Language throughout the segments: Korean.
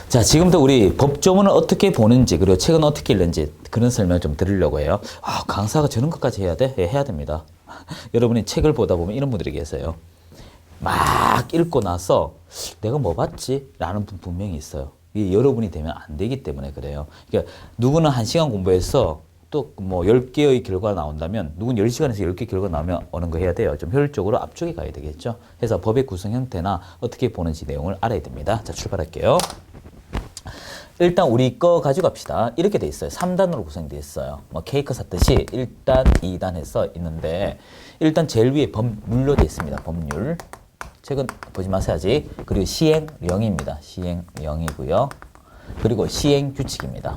자, 지금부터 우리 법조문을 어떻게 보는지, 그리고 책은 어떻게 읽는지 그런 설명을 좀 드리려고 해요. 아, 강사가 저런 것까지 해야 돼? 예, 해야 됩니다. 여러분이 책을 보다 보면 이런 분들이 계세요. 막 읽고 나서 내가 뭐 봤지? 라는 분 분명히 있어요. 이게 여러분이 되면 안 되기 때문에 그래요. 그러니까 누구는 1시간 공부해서 또 뭐 10개의 결과가 나온다면 누구는 10시간에서 10개 결과가 나오면 어느 거 해야 돼요? 좀 효율적으로 앞쪽에 가야 되겠죠. 그래서 법의 구성 형태나 어떻게 보는지 내용을 알아야 됩니다. 자, 출발할게요. 일단 우리 거 가지고 갑시다. 이렇게 돼 있어요. 3단으로 구성되어 있어요. 뭐 케이크 샀듯이 1단, 2단 해서 있는데 일단 제일 위에 법률로 되어 있습니다. 법률. 책은 보지 마세요 아직. 그리고 시행령입니다. 시행령이고요. 그리고 시행규칙입니다.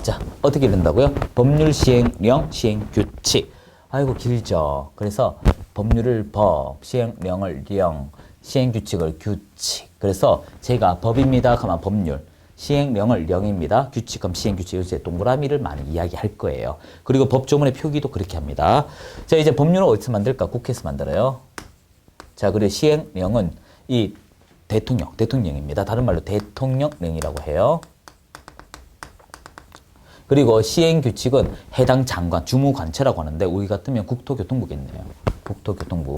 자, 어떻게 읽는다고요? 법률, 시행령, 시행규칙. 아이고 길죠. 그래서 법률을 법, 시행령을 령, 시행규칙을 규칙. 그래서 제가 법입니다 하면 법률, 시행령을 령입니다. 규칙 하면 시행규칙. 이제 동그라미를 많이 이야기할 거예요. 그리고 법조문의 표기도 그렇게 합니다. 자, 이제 법률은 어디서 만들까? 국회에서 만들어요. 자, 그리고 시행령은 이 대통령입니다. 다른 말로 대통령령이라고 해요. 그리고 시행규칙은 해당 장관, 주무관체라고 하는데 우리 같으면 국토교통부겠네요. 국토교통부.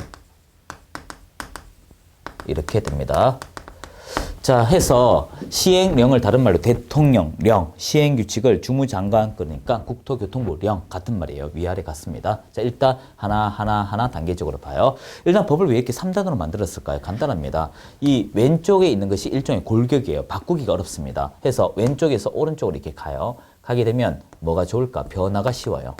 이렇게 됩니다. 자, 해서 시행령을 다른 말로 대통령령, 시행규칙을 주무장관 그러니까 국토교통부령 같은 말이에요. 위아래 같습니다. 자, 일단 하나 단계적으로 봐요. 일단 법을 왜 이렇게 3단으로 만들었을까요? 간단합니다. 이 왼쪽에 있는 것이 일종의 골격이에요. 바꾸기가 어렵습니다. 해서 왼쪽에서 오른쪽으로 이렇게 가요. 가게 되면 뭐가 좋을까? 변화가 쉬워요.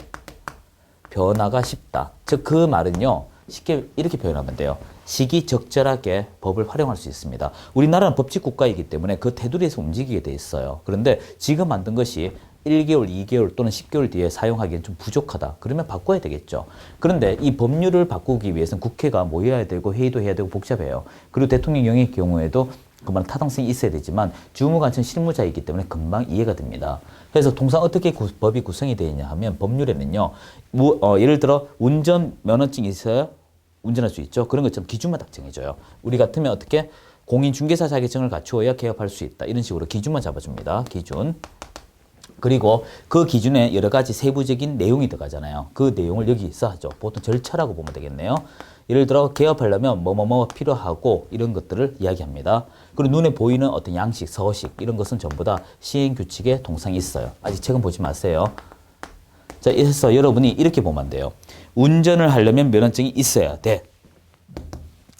변화가 쉽다. 즉 그 말은요. 쉽게 이렇게 표현하면 돼요. 시기적절하게 법을 활용할 수 있습니다. 우리나라는 법치 국가이기 때문에 그 테두리에서 움직이게 돼 있어요. 그런데 지금 만든 것이 1개월, 2개월 또는 10개월 뒤에 사용하기엔 좀 부족하다. 그러면 바꿔야 되겠죠. 그런데 이 법률을 바꾸기 위해서는 국회가 모여야 되고 회의도 해야 되고 복잡해요. 그리고 대통령령의 경우에도 그만 타당성이 있어야 되지만 주무관청 실무자이기 때문에 금방 이해가 됩니다. 그래서 통상 어떻게 법이 구성이 되어 있냐 하면 법률에는요. 예를 들어 운전면허증이 있어야 운전할 수 있죠. 그런 것처럼 기준만 딱 정해줘요. 우리 같으면 어떻게 공인중개사 자격증을 갖추어야 개업할 수 있다. 이런 식으로 기준만 잡아줍니다. 기준. 그리고 그 기준에 여러 가지 세부적인 내용이 들어가잖아요. 그 내용을 여기서 하죠. 보통 절차라고 보면 되겠네요. 예를 들어 개업하려면 뭐뭐뭐 필요하고 이런 것들을 이야기합니다. 그리고 눈에 보이는 어떤 양식, 서식 이런 것은 전부 다 시행규칙에 동상이 있어요. 아직 책은 보지 마세요. 자, 그래서 여러분이 이렇게 보면 돼요. 운전을 하려면 면허증이 있어야 돼.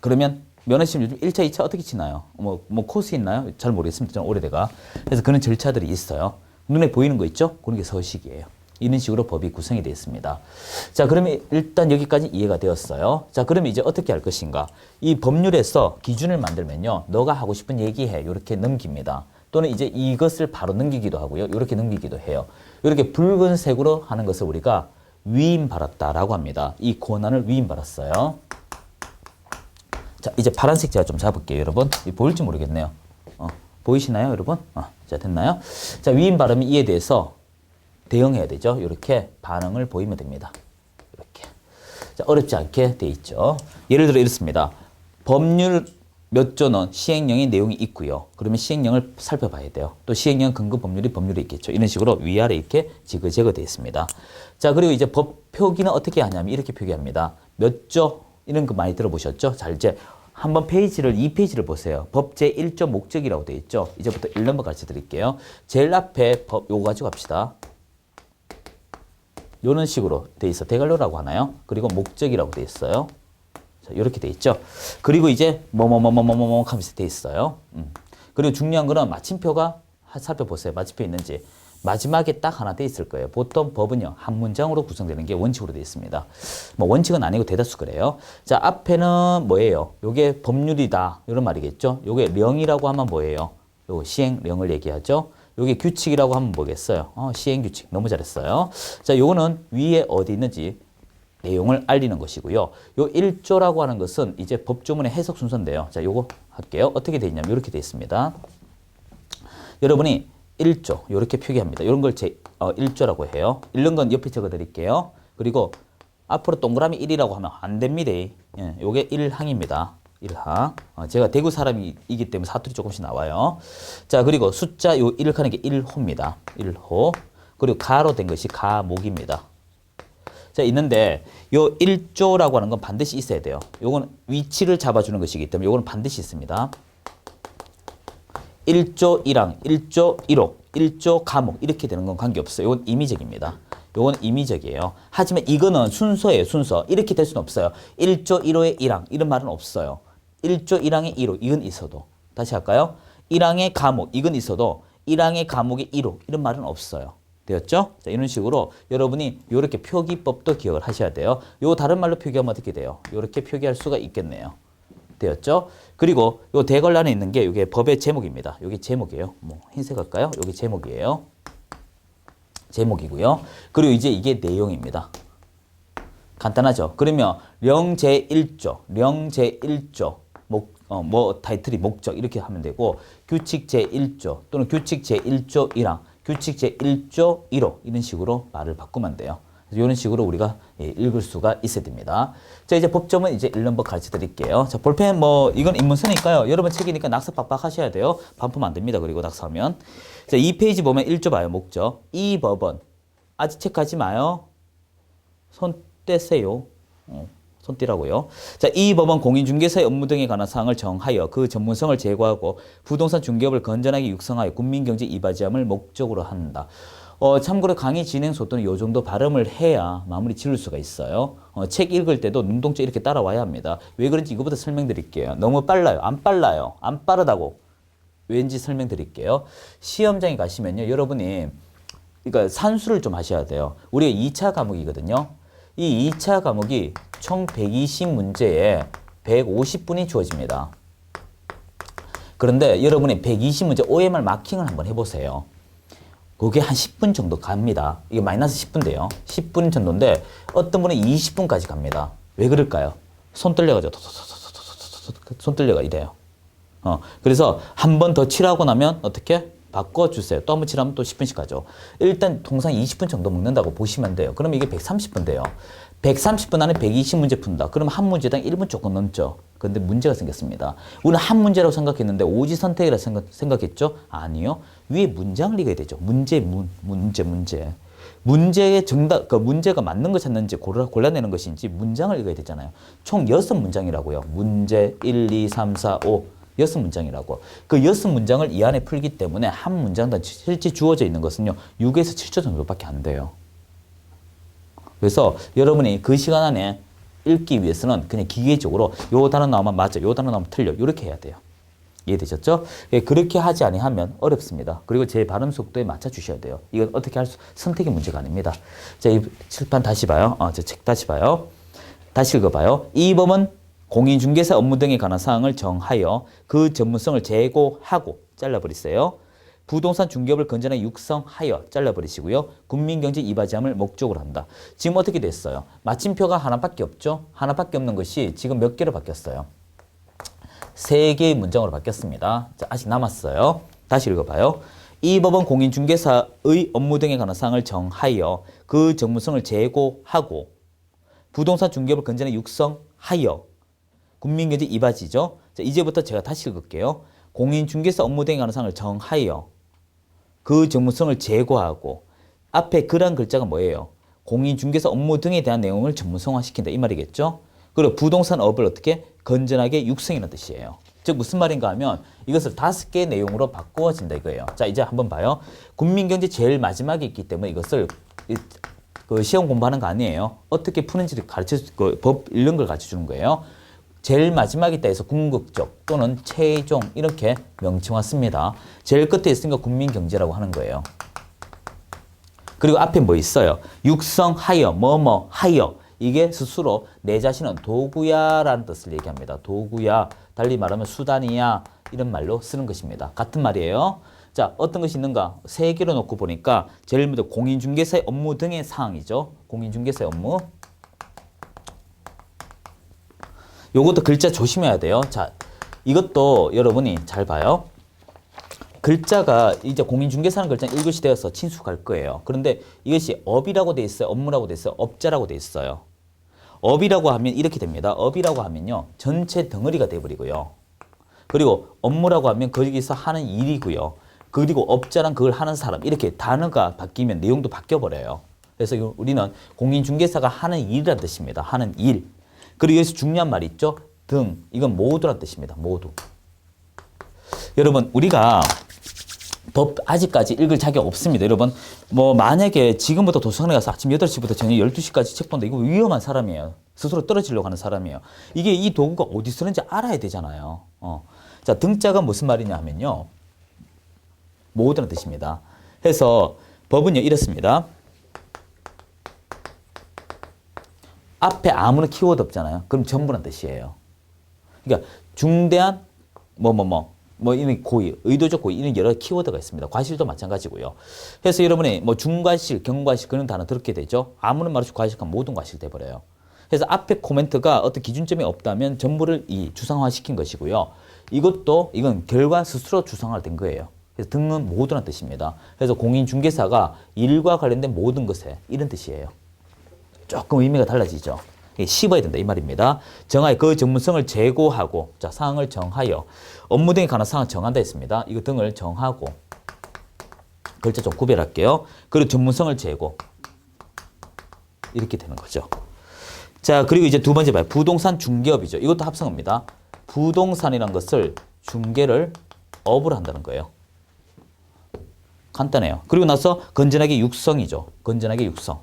그러면 면허시험 요즘 1차, 2차 어떻게 치나요? 뭐 코스 있나요? 잘 모르겠습니다. 좀 오래돼가. 그래서 그런 절차들이 있어요. 눈에 보이는 거 있죠? 그런 게 서식이에요. 이런 식으로 법이 구성이 되어 있습니다. 자, 그러면 일단 여기까지 이해가 되었어요. 자, 그러면 이제 어떻게 할 것인가? 이 법률에서 기준을 만들면요. 너가 하고 싶은 얘기해. 이렇게 넘깁니다. 또는 이제 이것을 바로 넘기기도 하고요. 이렇게 넘기기도 해요. 이렇게 붉은색으로 하는 것을 우리가 위임받았다라고 합니다. 이 권한을 위임받았어요. 자, 이제 파란색 제가 좀 잡을게요, 여러분. 보일지 모르겠네요. 보이시나요, 여러분? 자, 됐나요? 자, 위임받으면 이에 대해서 대응해야 되죠. 이렇게 반응을 보이면 됩니다. 이렇게. 자, 어렵지 않게 돼 있죠. 예를 들어 이렇습니다. 법률 몇 조는 시행령의 내용이 있고요. 그러면 시행령을 살펴봐야 돼요. 또 시행령 근거 법률이 있겠죠. 이런 식으로 위아래 이렇게 지그재그 되어 있습니다. 자, 그리고 이제 법 표기는 어떻게 하냐면 이렇게 표기합니다. 몇 조 이런 거 많이 들어보셨죠? 자, 이제 한번 페이지를 2페이지를 보세요. 법 제1조 목적이라고 되어 있죠. 이제부터 1넘버 가르쳐 드릴게요. 제일 앞에 법 요거 가지고 갑시다. 이런 식으로 돼 있어. 대관료라고 하나요? 그리고 목적이라고 돼 있어요. 자, 이렇게 돼 있죠. 그리고 이제 뭐뭐뭐뭐뭐뭐 하면서 돼 있어요. 그리고 중요한 거는 마침표가 살펴보세요. 마침표 있는지. 마지막에 딱 하나 돼 있을 거예요. 보통 법은요. 한 문장으로 구성되는 게 원칙으로 돼 있습니다. 뭐 원칙은 아니고 대다수 그래요. 자, 앞에는 뭐예요? 요게 법률이다. 이런 말이겠죠. 요게 령이라고 하면 뭐예요? 요 시행령을 얘기하죠. 요게 규칙이라고 하면 뭐겠어요? 시행규칙. 너무 잘했어요. 자, 요거는 위에 어디 있는지 내용을 알리는 것이고요. 요 1조라고 하는 것은 이제 법조문의 해석 순서인데요. 자, 요거 할게요. 어떻게 돼 있냐면 이렇게 돼 있습니다. 여러분이 1조 이렇게 표기합니다. 이런 걸 1조라고 해요. 읽는 건 옆에 적어 드릴게요. 그리고 앞으로 동그라미 1이라고 하면 안 됩니다. 예, 요게 1항입니다. 1항. 제가 대구 사람이기 때문에 사투리 조금씩 나와요. 자, 그리고 숫자 요 1을 하는 게 1호입니다. 1호. 그리고 가로 된 것이 가목입니다. 자, 있는데 요 1조라고 하는 건 반드시 있어야 돼요. 요건 위치를 잡아주는 것이기 때문에 요거는 반드시 있습니다. 1조 1항, 1조 1호, 1조 가목 이렇게 되는 건 관계없어요. 이건 임의적입니다. 이건 임의적이에요. 하지만 이거는 순서예요. 순서. 이렇게 될 수는 없어요. 1조 1호의 1항 이런 말은 없어요. 1조 1항의 1호 이건 있어도. 다시 할까요? 1항의 가목 이건 있어도 1항의 가목의 1호 이런 말은 없어요. 되었죠? 자, 이런 식으로 여러분이 이렇게 표기법도 기억을 하셔야 돼요. 요 다른 말로 표기하면 어떻게 돼요? 이렇게 표기할 수가 있겠네요. 되었죠? 그리고 요 대걸 안에 있는 게 이게 법의 제목입니다. 이게 제목이에요. 뭐 흰색 할까요? 이게 제목이에요. 제목이고요. 그리고 이제 이게 내용입니다. 간단하죠? 그러면 령 제1조, 령 제1조 뭐 타이틀이 목적 이렇게 하면 되고 규칙 제1조 또는 규칙 제1조 1항, 규칙 제1조 1호 이런 식으로 말을 바꾸면 돼요. 이런 식으로 우리가 읽을 수가 있어야 됩니다. 자, 이제 법점은 이제 1넘버 가르쳐 드릴게요. 자, 볼펜 뭐 이건 인문서니까요. 여러분 책이니까 낙서 빡빡 하셔야 돼요. 반품 안 됩니다. 그리고 낙서하면. 자, 2페이지 보면 1조 봐요. 목적. 이 법은 아직 체크하지 마요. 손 떼세요. 손 떼라고요. 자, 이 법은 공인중개사의 업무 등에 관한 사항을 정하여 그 전문성을 제고하고 부동산 중개업을 건전하게 육성하여 국민경제 이바지함을 목적으로 한다. 참고로 강의 진행소 또는 요 정도 발음을 해야 마무리 지을 수가 있어요. 책 읽을 때도 눈동자 이렇게 따라와야 합니다. 왜 그런지 이거부터 설명드릴게요. 너무 빨라요. 안 빨라요. 안 빠르다고. 왠지 설명드릴게요. 시험장에 가시면요. 여러분이 그러니까 산수를 좀 하셔야 돼요. 우리가 2차 과목이거든요. 이 2차 과목이 총 120문제에 150분이 주어집니다. 그런데 여러분이 120문제 OMR 마킹을 한번 해보세요. 그게 한 10분 정도 갑니다. 이게 마이너스 10분 돼요. 10분 정도인데 어떤 분은 20분까지 갑니다. 왜 그럴까요? 손 떨려가지고 손 떨려가 이래요. 그래서 한 번 더 칠하고 나면 어떻게? 바꿔주세요. 또 한 번 칠하면 또 10분씩 가죠. 일단 통상 20분 정도 먹는다고 보시면 돼요. 그러면 이게 130분 돼요. 130분 안에 120문제 푼다. 그러면 한 문제당 1분 조금 넘죠. 그런데 문제가 생겼습니다. 우리는 한 문제라고 생각했는데 오지선택이라고 생각했죠? 아니요. 위에 문장을 읽어야 되죠. 문제. 문제의 정답, 그 문제가 맞는 거 찾는지 골라내는 것인지 문장을 읽어야 되잖아요. 총 6문장이라고요. 문제 1, 2, 3, 4, 5. 6문장이라고. 그 6문장을 이 안에 풀기 때문에 한 문장당 실제 주어져 있는 것은요. 6에서 7초 정도밖에 안 돼요. 그래서 여러분이 그 시간 안에 읽기 위해서는 그냥 기계적으로 요 단어 나오면 맞아, 요 단어 나오면 틀려 이렇게 해야 돼요. 이해되셨죠? 그렇게 하지 아니하면 어렵습니다. 그리고 제 발음 속도에 맞춰 주셔야 돼요. 이건 어떻게 할 수, 선택의 문제가 아닙니다. 자, 이 칠판 다시 봐요. 저 책 다시 봐요. 다시 읽어봐요. 이 법은 공인중개사 업무 등에 관한 사항을 정하여 그 전문성을 제고하고 잘라버리세요. 부동산 중개업을 건전하게 육성하여 잘라버리시고요. 국민경제 이바지함을 목적으로 한다. 지금 어떻게 됐어요? 마침표가 하나밖에 없죠? 하나밖에 없는 것이 지금 몇 개로 바뀌었어요? 3개의 문장으로 바뀌었습니다. 자, 아직 남았어요. 다시 읽어봐요. 이 법은 공인중개사의 업무 등에 관한 사항을 정하여 그 전문성을 제고하고 부동산 중개업을 건전하게 육성하여 국민경제 이바지죠. 자, 이제부터 제가 다시 읽을게요. 공인중개사 업무 등에 관한 사항을 정하여 그 전문성을 제고하고 앞에 그란 글자가 뭐예요? 공인중개사 업무 등에 대한 내용을 전문성화시킨다 이 말이겠죠. 그리고 부동산업을 어떻게 건전하게 육성이라는 뜻이에요. 즉 무슨 말인가 하면 이것을 5개의 내용으로 바꾸어진다 이거예요. 자, 이제 한번 봐요. 국민경제 제일 마지막에 있기 때문에 이것을 그 시험 공부하는 거 아니에요. 어떻게 푸는지를 법 이런 걸 가르쳐 주는 거예요. 제일 마지막에 있다 해서 궁극적 또는 최종 이렇게 명칭화 씁니다. 제일 끝에 있으니까 국민경제라고 하는 거예요. 그리고 앞에 뭐 있어요? 육성하여, 하여. 이게 스스로 내 자신은 도구야 라는 뜻을 얘기합니다. 도구야, 달리 말하면 수단이야 이런 말로 쓰는 것입니다. 같은 말이에요. 자, 어떤 것이 있는가? 3개로 놓고 보니까 제일 먼저 공인중개사의 업무 등의 사항이죠. 공인중개사의 업무. 요것도 글자 조심해야 돼요. 자, 이것도 여러분이 잘 봐요. 글자가 이제 공인중개사라는 글자는 읽으시 되어서 친숙할 거예요. 그런데 이것이 업이라고 돼 있어요. 업무라고 돼 있어요. 업자라고 돼 있어요. 업이라고 하면 이렇게 됩니다. 업이라고 하면요. 전체 덩어리가 돼버리고요. 그리고 업무라고 하면 거기서 하는 일이고요. 그리고 업자란 그걸 하는 사람. 이렇게 단어가 바뀌면 내용도 바뀌어버려요. 그래서 우리는 공인중개사가 하는 일이라는 뜻입니다. 하는 일. 그리고 여기서 중요한 말이 있죠. 등. 이건 모두란 뜻입니다. 모두. 여러분, 우리가 법 아직까지 읽을 자격 없습니다. 여러분, 뭐 만약에 지금부터 도서관에 가서 아침 8시부터 저녁 12시까지 책 본다. 이거 위험한 사람이에요. 스스로 떨어지려고 하는 사람이에요. 이게 이 도구가 어디 쓰는지 알아야 되잖아요. 자, 등자가 무슨 말이냐 하면요. 모두라는 뜻입니다. 해서 법은요, 이렇습니다. 앞에 아무런 키워드 없잖아요. 그럼 전부란 뜻이에요. 그러니까 중대한 이런 고의, 의도적 고의, 이런 여러 키워드가 있습니다. 과실도 마찬가지고요. 그래서 여러분이 뭐 중과실, 경과실 그런 단어 들었게 되죠. 아무런 말 없이 과실하면 모든 과실 돼버려요. 그래서 앞에 코멘트가 어떤 기준점이 없다면 전부를 주상화시킨 것이고요. 이건 결과 스스로 주상화된 거예요. 그래서 등은 모두란 뜻입니다. 그래서 공인중개사가 일과 관련된 모든 것에 이런 뜻이에요. 조금 의미가 달라지죠. 씹어야 된다 이 말입니다. 정하여 그 전문성을 제고하고, 자, 사항을 정하여 업무 등에 관한 사항을 정한다 했습니다. 이거 등을 정하고, 글자 좀 구별할게요. 그리고 전문성을 제고, 이렇게 되는 거죠. 자, 그리고 이제 두 번째 봐요. 부동산 중개업이죠. 이것도 합성어입니다. 부동산이란 것을 중개를 업을 한다는 거예요. 간단해요. 그리고 나서 건전하게 육성이죠. 건전하게 육성.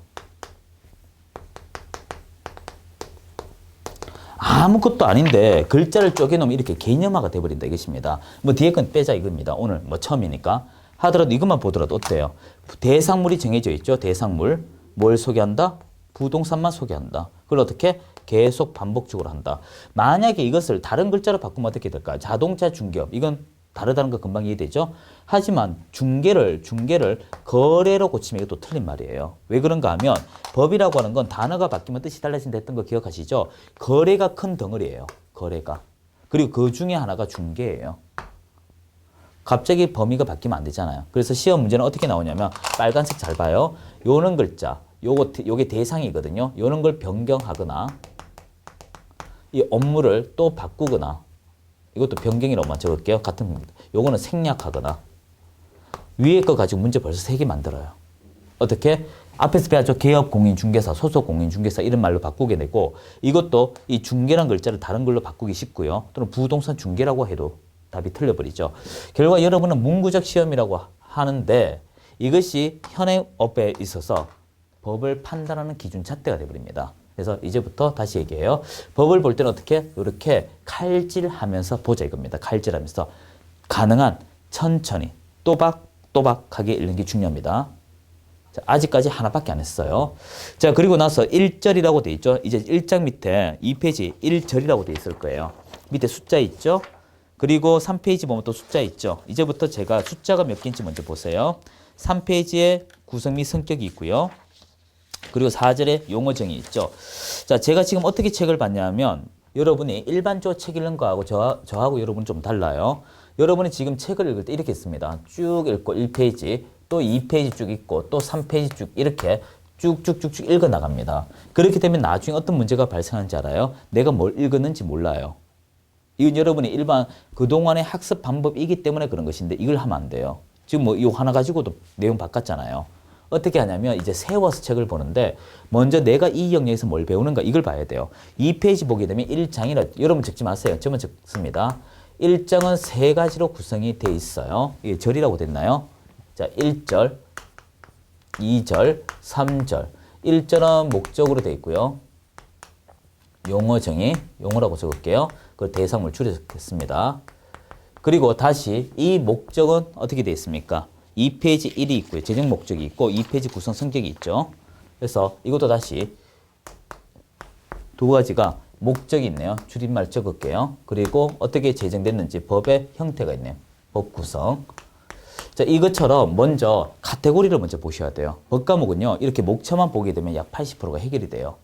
아무것도 아닌데 글자를 쪼개놓으면 이렇게 개념화가 돼버린다 이것입니다. 뭐 뒤에 건 빼자 이겁니다. 오늘 뭐 처음이니까. 하더라도 이것만 보더라도 어때요? 대상물이 정해져 있죠. 대상물. 뭘 소개한다? 부동산만 소개한다. 그걸 어떻게? 계속 반복적으로 한다. 만약에 이것을 다른 글자로 바꾸면 어떻게 될까요? 자동차 중개업. 이건 다르다는 거 금방 이해되죠? 하지만 중개를 거래로 고치면 이것도 틀린 말이에요. 왜 그런가 하면 법이라고 하는 건 단어가 바뀌면 뜻이 달라진다 했던 거 기억하시죠? 거래가 큰 덩어리예요. 거래가. 그리고 그 중에 하나가 중개예요. 갑자기 범위가 바뀌면 안 되잖아요. 그래서 시험 문제는 어떻게 나오냐면 빨간색 잘 봐요. 요런 글자, 요게 대상이거든요. 요런 걸 변경하거나 이 업무를 또 바꾸거나 이것도 변경이라고만 적을게요. 같은 겁니다. 요거는 생략하거나 위에 거 가지고 문제 벌써 3개 만들어요. 어떻게? 앞에서 배웠죠. 개업 공인중개사, 소속 공인중개사 이런 말로 바꾸게 되고 이것도 이 중개란 글자를 다른 걸로 바꾸기 쉽고요. 또는 부동산 중개라고 해도 답이 틀려버리죠. 결과 여러분은 문구적 시험이라고 하는데 이것이 현행업에 있어서 법을 판단하는 기준 잣대가 되어버립니다. 그래서 이제부터 다시 얘기해요. 법을 볼 때는 어떻게? 이렇게 칼질하면서 보자 이겁니다. 칼질하면서 가능한 천천히 또박또박하게 읽는 게 중요합니다. 자, 아직까지 하나밖에 안 했어요. 자, 그리고 나서 1절이라고 돼 있죠. 이제 1장 밑에 2페이지 1절이라고 돼 있을 거예요. 밑에 숫자 있죠. 그리고 3페이지 보면 또 숫자 있죠. 이제부터 제가 숫자가 몇 개인지 먼저 보세요. 3페이지에 구성 및 성격이 있고요. 그리고 4절에 용어정이 있죠. 자, 제가 지금 어떻게 책을 봤냐면 여러분이 일반적으로 책 읽는 거하고 저하고 여러분 좀 달라요. 여러분이 지금 책을 읽을 때 이렇게 씁니다. 쭉 읽고 1페이지, 또 2페이지 쭉 읽고, 또 3페이지 쭉 이렇게 쭉쭉쭉쭉 읽어 나갑니다. 그렇게 되면 나중에 어떤 문제가 발생하는지 알아요? 내가 뭘 읽었는지 몰라요. 이건 여러분이 일반 그동안의 학습 방법이기 때문에 그런 것인데 이걸 하면 안 돼요. 지금 뭐 이거 하나 가지고도 내용 바꿨잖아요. 어떻게 하냐면 이제 세워서 책을 보는데 먼저 내가 이 영역에서 뭘 배우는가 이걸 봐야 돼요. 2페이지 보게 되면 1장이라 여러분 적지 마세요. 저만 적습니다. 1장은 3가지로 구성이 돼 있어요. 이게 절이라고 됐나요? 자, 1절, 2절, 3절. 1절은 목적으로 돼 있고요. 용어 정의, 용어라고 적을게요. 그 대상물 줄여졌습니다. 그리고 다시 이 목적은 어떻게 되어 있습니까? 2페이지 1이 있고요. 재정 목적이 있고 2페이지 구성 성격이 있죠. 그래서 이것도 다시 두 가지가 목적이 있네요. 줄임말 적을게요. 그리고 어떻게 제정됐는지 법의 형태가 있네요. 법 구성. 자, 이것처럼 먼저 카테고리를 먼저 보셔야 돼요. 법 과목은요. 이렇게 목차만 보게 되면 약 80%가 해결이 돼요.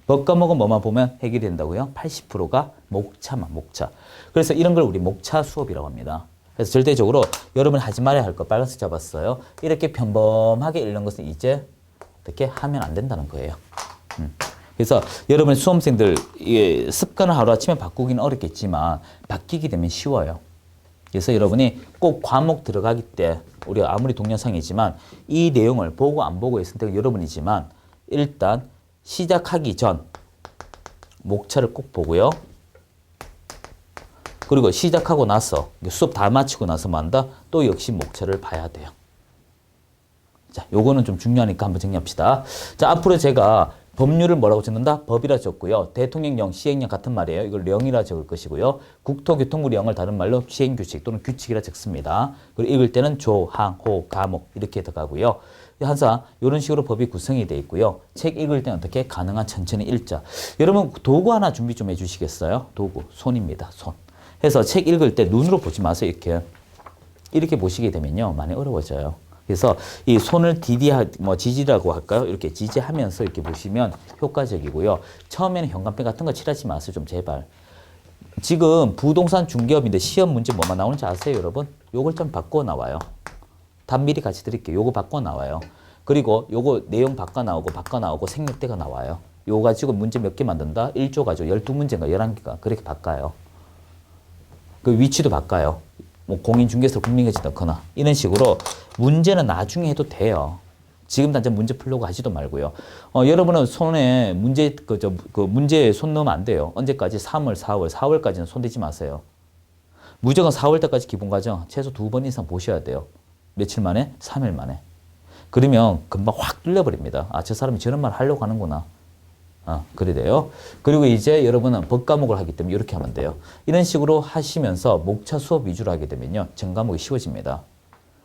법 과목은 뭐만 보면 해결이 된다고요? 80%가 목차만, 목차. 그래서 이런 걸 우리 목차 수업이라고 합니다. 그래서 절대적으로 여러분 하지 말아야 할 거 빨간색 잡았어요. 이렇게 평범하게 읽는 것은 이제 어떻게 하면 안 된다는 거예요. 그래서 여러분 수험생들 습관을 하루아침에 바꾸기는 어렵겠지만 바뀌게 되면 쉬워요. 그래서 여러분이 꼭 과목 들어가기 때 우리가 아무리 동영상이지만 이 내용을 보고 안 보고의 선택은 여러분이지만 일단 시작하기 전 목차를 꼭 보고요. 그리고 시작하고 나서 수업 다 마치고 나서 뭐 한다? 또 역시 목차를 봐야 돼요. 자, 요거는 좀 중요하니까 한번 정리합시다. 자, 앞으로 제가 법률을 뭐라고 적는다? 법이라 적고요. 대통령령, 시행령 같은 말이에요. 이걸 령이라 적을 것이고요. 국토교통부령을 다른 말로 시행규칙 또는 규칙이라 적습니다. 그리고 읽을 때는 조, 항, 호, 가목 이렇게 들어가고요. 항상 이런 식으로 법이 구성이 되어 있고요. 책 읽을 때는 어떻게? 가능한 천천히 읽자. 여러분 도구 하나 준비 좀 해주시겠어요? 도구, 손입니다. 손. 해서 책 읽을 때 눈으로 보지 마세요. 이렇게 보시게 되면요. 많이 어려워져요. 그래서 이 손을 지지라고 할까요? 이렇게 지지하면서 이렇게 보시면 효과적이고요. 처음에는 형광펜 같은 거 칠하지 마세요. 좀 제발. 지금 부동산 중개업인데 시험 문제 뭐만 나오는지 아세요, 여러분? 요걸 좀 바꿔 나와요. 답 미리 같이 드릴게요. 요거 바꿔 나와요. 그리고 요거 내용 바꿔 나오고 생략대가 나와요. 요거 가지고 문제 몇 개 만든다? 1조 가지고 12문제인가 11개가 그렇게 바꿔요. 그 위치도 바꿔요. 뭐 공인중개사 국민계시 넣거나 이런 식으로 문제는 나중에 해도 돼요. 지금 당장 문제 풀려고 하지도 말고요. 여러분은 손에 문제 문제에 손 넣으면 안 돼요. 언제까지? 3월, 4월까지는 손 대지 마세요. 무조건 4월 때까지 기본과정 최소 2번 이상 보셔야 돼요. 며칠 만에? 3일 만에. 그러면 금방 확 뚫려버립니다. 아, 저 사람이 저런 말 하려고 하는구나. 그래 돼요. 그리고 이제 여러분은 법 과목을 하기 때문에 이렇게 하면 돼요. 이런 식으로 하시면서 목차 수업 위주로 하게 되면요. 전 과목이 쉬워집니다.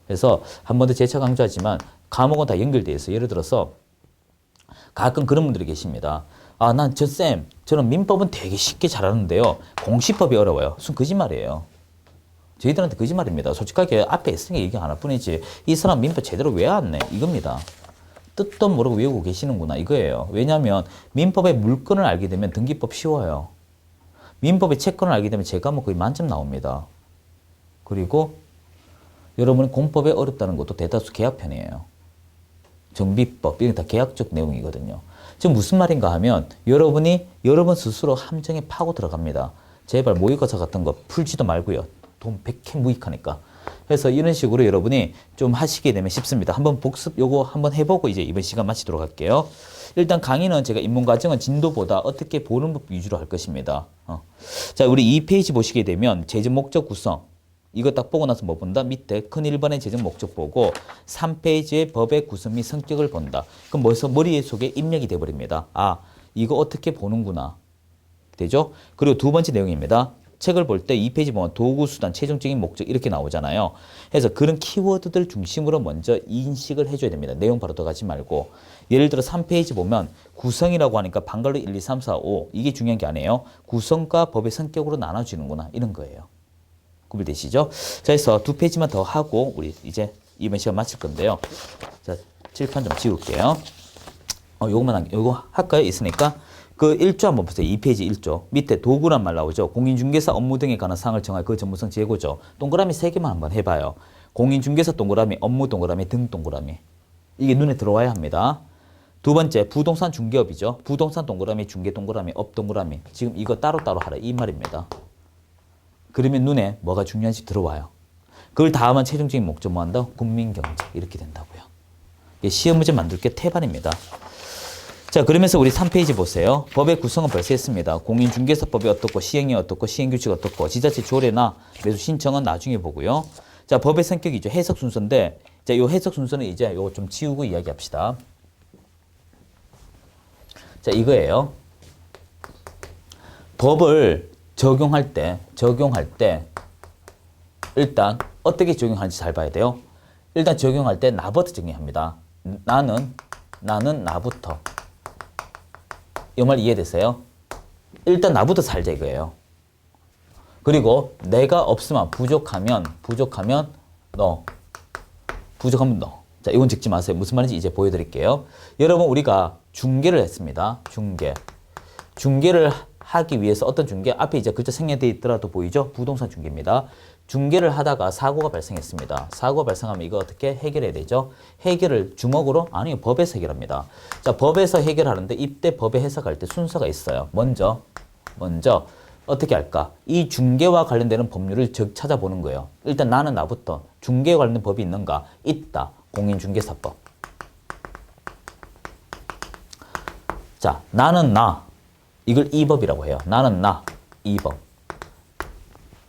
그래서 한 번 더 재차 강조하지만 과목은 다 연결되어 있어요. 예를 들어서 가끔 그런 분들이 계십니다. 아, 저는 민법은 되게 쉽게 잘하는데요. 공시법이 어려워요. 무슨 거짓말이에요. 저희들한테 거짓말입니다. 솔직하게 앞에 있으니까 얘기 하나 뿐이지 이 사람 민법 제대로 왜 안 내? 이겁니다. 뜻도 모르고 외우고 계시는구나 이거예요. 왜냐하면 민법의 물건을 알게 되면 등기법 쉬워요. 민법의 채권을 알게 되면 제 과목 거의 만점 나옵니다. 그리고 여러분이 공법에 어렵다는 것도 대다수 계약편이에요. 정비법 이게 다 계약적 내용이거든요. 지금 무슨 말인가 하면 여러분 스스로 함정에 파고 들어갑니다. 제발 모의고사 같은 거 풀지도 말고요. 돈 100회 무익하니까. 그래서 이런 식으로 여러분이 좀 하시게 되면 쉽습니다. 한번 복습 요거 한번 해보고 이제 이번 시간 마치도록 할게요. 일단 강의는 제가 입문과정은 진도보다 어떻게 보는 법 위주로 할 것입니다. 자, 우리 2페이지 보시게 되면 재정 목적 구성. 이거 딱 보고 나서 뭐 본다? 밑에 큰 1번의 재정 목적 보고 3페이지의 법의 구성 및 성격을 본다. 그럼 뭐서 머릿속에 입력이 돼버립니다. 아, 이거 어떻게 보는구나. 되죠? 그리고 두 번째 내용입니다. 책을 볼 때 2페이지 보면 도구, 수단, 최종적인 목적 이렇게 나오잖아요. 그래서 그런 키워드들 중심으로 먼저 인식을 해줘야 됩니다. 내용 바로 들어가지 말고. 예를 들어 3페이지 보면 구성이라고 하니까 방갈로 1, 2, 3, 4, 5 이게 중요한 게 아니에요. 구성과 법의 성격으로 나눠지는구나 이런 거예요. 구별되시죠? 자, 그래서 2페이지만 더 하고 우리 이제 이번 시간 마칠 건데요. 자, 칠판 좀 지울게요. 요거 할까요? 있으니까. 그 1조 한번 보세요. 2페이지 1조. 밑에 도구란 말 나오죠. 공인중개사 업무 등에 관한 사항을 정할 그 전문성 재고죠. 동그라미 3개만 한번 해봐요. 공인중개사 동그라미, 업무 동그라미, 등 동그라미. 이게 눈에 들어와야 합니다. 두 번째, 부동산 중개업이죠. 부동산 동그라미, 중개 동그라미, 업 동그라미. 지금 이거 따로따로 하라. 이 말입니다. 그러면 눈에 뭐가 중요한지 들어와요. 그걸 다음은 최종적인 목적 뭐 한다? 국민경제. 이렇게 된다고요. 시험 문제 만들 게 태반입니다. 자, 그러면서 우리 3페이지 보세요. 법의 구성은 벌써 했습니다. 공인중개사법이 어떻고, 시행이 어떻고, 시행규칙이 어떻고, 지자체 조례나 매수 신청은 나중에 보고요. 자, 법의 성격이죠. 해석 순서인데, 자, 요 해석 순서는 이제 요거 좀 지우고 이야기합시다. 자, 이거예요. 법을 적용할 때, 일단 어떻게 적용하는지 잘 봐야 돼요. 일단 적용할 때 나부터 적용합니다. 나는 나부터. 이 말 이해되세요? 일단 나부터 살자 이거예요. 그리고 내가 없으면 부족하면 너. 부족하면 너. 자, 이건 적지 마세요. 무슨 말인지 이제 보여드릴게요. 여러분 우리가 중개를 했습니다. 중개를 하기 위해서 어떤 중개, 앞에 이제 글자 생략되어 있더라도 보이죠? 부동산 중개입니다. 중개를 하다가 사고가 발생했습니다. 사고가 발생하면 이거 어떻게 해결해야 되죠? 해결을 주먹으로? 아니요, 법에서 해결합니다. 자, 법에서 해결하는데 이때 법에 해석할 때 순서가 있어요. 먼저 어떻게 할까? 이 중개와 관련되는 법률을 찾아보는 거예요. 일단 나는 나부터 중개와 관련된 법이 있는가? 있다. 공인중개사법. 자, 나는 나. 이걸 이 법이라고 해요. 나는 나. 이 법.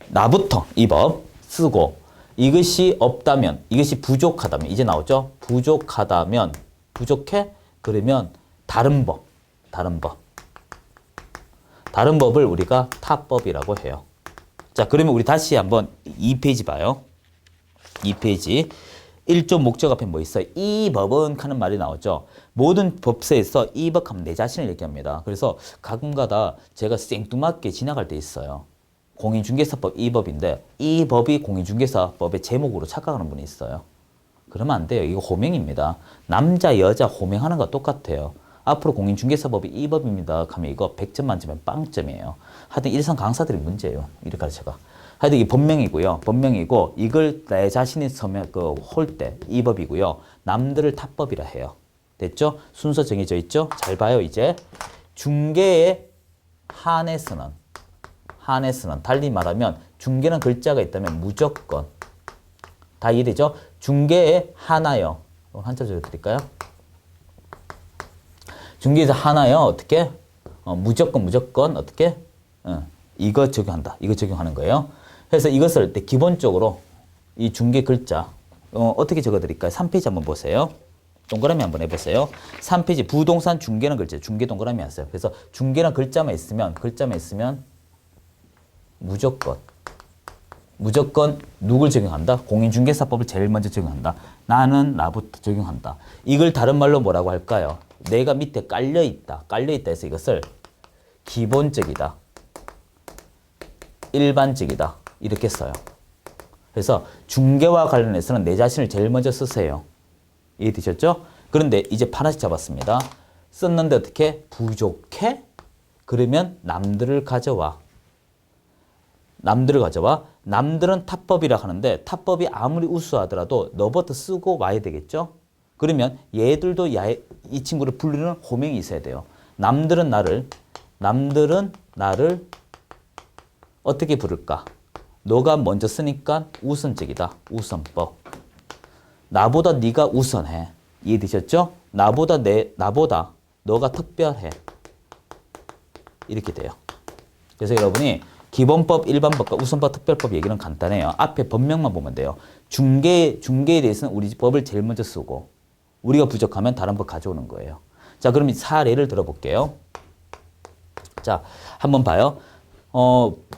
나부터 이 법 쓰고 이것이 없다면, 이것이 부족하다면, 이제 나오죠? 부족하다면, 부족해? 그러면 다른 법. 다른 법을 우리가 타법이라고 해요. 자, 그러면 우리 다시 한번 2페이지 봐요. 2페이지. 1조 목적 앞에 뭐 있어요? 이 법은 하는 말이 나오죠. 모든 법서에서 이 법 하면 내 자신을 얘기합니다. 그래서 가끔가다 제가 생뚱맞게 지나갈 때 있어요. 공인중개사법 이 법인데 이 법이 공인중개사법의 제목으로 착각하는 분이 있어요. 그러면 안 돼요. 이거 호명입니다. 남자, 여자 호명하는 거 똑같아요. 앞으로 공인중개사법이 이 법입니다 하면 이거 100점 만점에 빵점이에요. 하여튼 일선 강사들이 문제예요. 이렇게 가르쳐가. 하여튼 이게 법명이고요. 법명이고 이걸 내 자신이 서면 홀 때 이 법이고요. 남들을 타법이라 해요. 됐죠? 순서 정해져 있죠? 잘 봐요. 이제 중개에 한해서는 달리 말하면 중개는 글자가 있다면 무조건 다 이해되죠? 중개에 하나요. 한자 적어드릴까요? 중개에서 하나요. 어떻게? 무조건 어떻게? 이거 적용한다. 이거 적용하는 거예요. 그래서 이것을 때 기본적으로 이 중개 글자 어떻게 적어드릴까요? 3페이지 한번 보세요. 동그라미 한번 해보세요. 3페이지 부동산 중개는 글자, 중개 동그라미 왔어요. 그래서 중개는 글자만 있으면 무조건 누굴 적용한다? 공인중개사법을 제일 먼저 적용한다. 나는 나부터 적용한다. 이걸 다른 말로 뭐라고 할까요? 내가 밑에 깔려있다 해서 이것을 기본적이다, 일반적이다 이렇게 써요. 그래서 중개와 관련해서는 내 자신을 제일 먼저 쓰세요. 이해되셨죠? 그런데 이제 하나씩 잡았습니다. 썼는데 어떻게? 부족해? 그러면 남들을 가져와. 남들은 타법이라 하는데 타법이 아무리 우수하더라도 너부터 쓰고 와야 되겠죠? 그러면 얘들도 이 친구를 부르는 호명이 있어야 돼요. 남들은 나를 어떻게 부를까? 너가 먼저 쓰니까 우선적이다. 우선법. 나보다 네가 우선해. 이해되셨죠? 나보다 너가 특별해. 이렇게 돼요. 그래서 여러분이 기본법, 일반법과 우선법, 특별법 얘기는 간단해요. 앞에 법명만 보면 돼요. 중개에 대해서는 우리 법을 제일 먼저 쓰고 우리가 부족하면 다른 법 가져오는 거예요. 자, 그럼 사례를 들어볼게요. 자, 한번 봐요.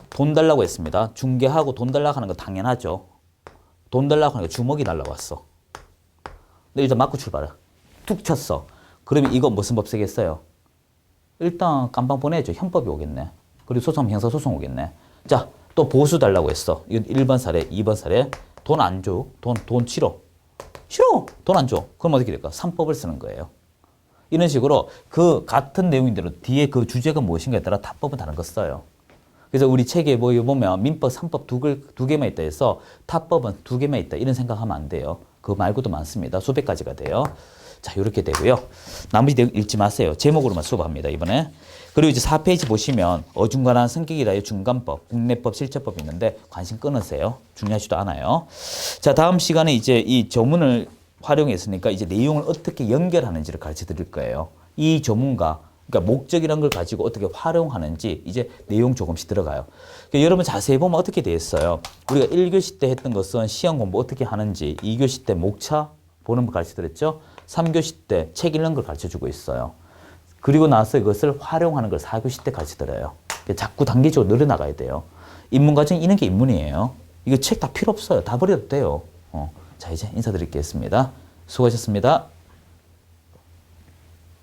돈 달라고 했습니다. 중개하고 돈 달라고 하는 거 당연하죠. 돈 달라고 하는 거 주먹이 날라왔어. 근데 일단 맞고 출발해. 툭 쳤어. 그러면 이거 무슨 법 쓰겠어요? 일단 깜빵 보내야죠. 현법이 오겠네. 그리고 소송하면 형사소송 오겠네. 자, 또 보수 달라고 했어. 이건 1번 사례, 2번 사례. 돈 안 줘. 돈 싫어. 돈 안 줘. 그럼 어떻게 될까? 3법을 쓰는 거예요. 이런 식으로 그 같은 내용인대로 뒤에 그 주제가 무엇인가에 따라 타법은 다른 거 써요. 그래서 우리 책에 뭐 보면 민법 3법 두 개만 있다 해서 타법은 2개만 있다. 이런 생각하면 안 돼요. 그거 말고도 많습니다. 수백 가지가 돼요. 자, 이렇게 되고요. 나머지 내용 읽지 마세요. 제목으로만 수업합니다, 이번에. 그리고 이제 4페이지 보시면 어중간한 성격이라의 중간법, 국내법, 실제법이 있는데 관심 끊으세요. 중요하지도 않아요. 자, 다음 시간에 이제 이 조문을 활용했으니까 이제 내용을 어떻게 연결하는지를 가르쳐 드릴 거예요. 이 조문과 그러니까 목적이라는 걸 가지고 어떻게 활용하는지 이제 내용 조금씩 들어가요. 그러니까 여러분 자세히 보면 어떻게 돼 있어요. 우리가 1교시 때 했던 것은 시험 공부 어떻게 하는지, 2교시 때 목차 보는 거 가르쳐 드렸죠. 3교시 때 책 읽는 걸 가르쳐 주고 있어요. 그리고 나서 이것을 활용하는 걸 4교시 때 가르쳐 드려요. 자꾸 단계적으로 늘어나가야 돼요. 입문과정 이런 게 입문이에요. 이거 책 다 필요 없어요. 다 버려도 돼요. 자, 이제 인사드리겠습니다. 수고하셨습니다.